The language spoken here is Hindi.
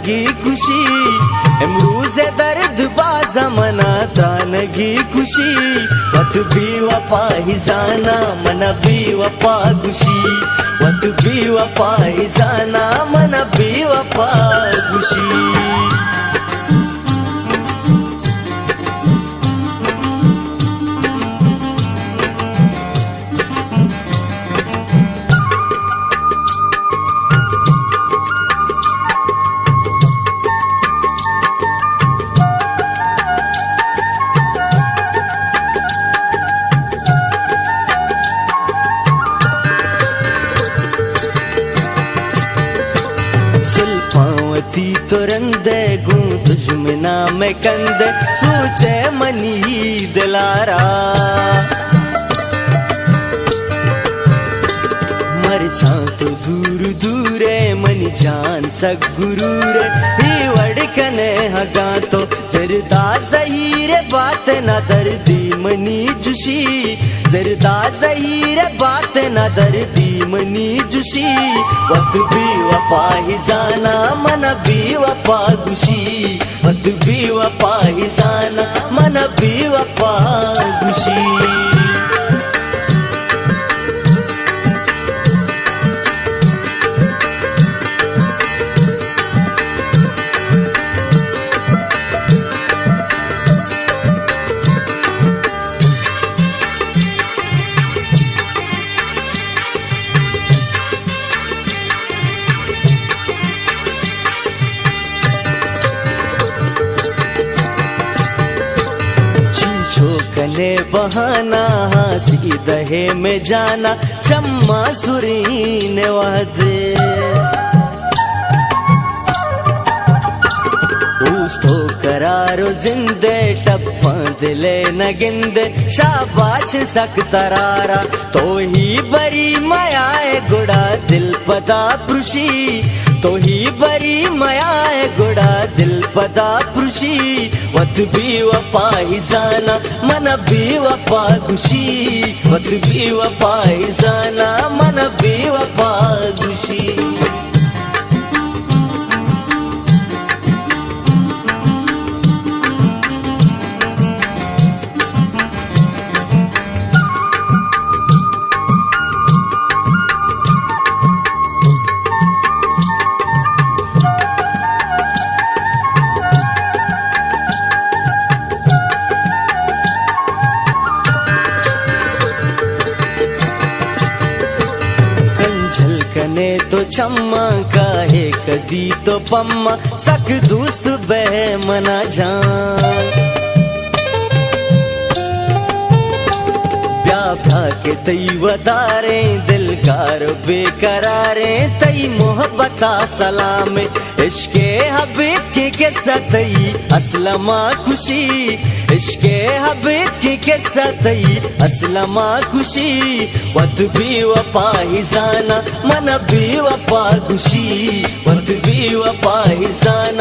त्रानगी खुशी इमरूज दर्द बाजा मना त्रानगी खुशी वत भी वफा ही जाना मन भी वफा खुशी वत भी वफा ही जाना मन भी वफा खुशी थी तुरंदे गूं तुझ में नाम कंद सोचे मनी दिलारा मर छा तो दूर दूरे मनी जान सक गुरूरे ही वड़कने हगा तो जरदा जहीर बात न दर्दी मनी जुशी जरदा जहीर बात न दर्दी मनी जुशी वत भी वफा ही जाना मन भी वफा खुशी वत भी वफा ही जाना मन भी वफा खुशी कने बहाना हंसी दहे में जाना चम्मा सुरीन वादे उस तो करारो जिंदे टप्पा दिले न गिंदे शाबाश सक तरारा तो ही बरी मायाए गुड़ा दिल पदा पुरुषी तो ही बरी मायाए गुड़ा दिल पदा पुरुषी वत भी वफा ही जाना मन भी वफा खुशी वत भी वफा ही जाना मन भी वफा खुशी झलकने तो चम्मा काहे कदी तो पम्मा सक दोस्त बह मना जान प्या के तई वदारे दिलकार बेकरारे तई मोहब्बता सलाम इश्के हबीब की किस्सा तई असलमा खुशी इश्के हबीब की किस्सा तई असलमा खुशी वत भी वफा ही जाना मन भी वफा खुशी वत भी वफा ही जाना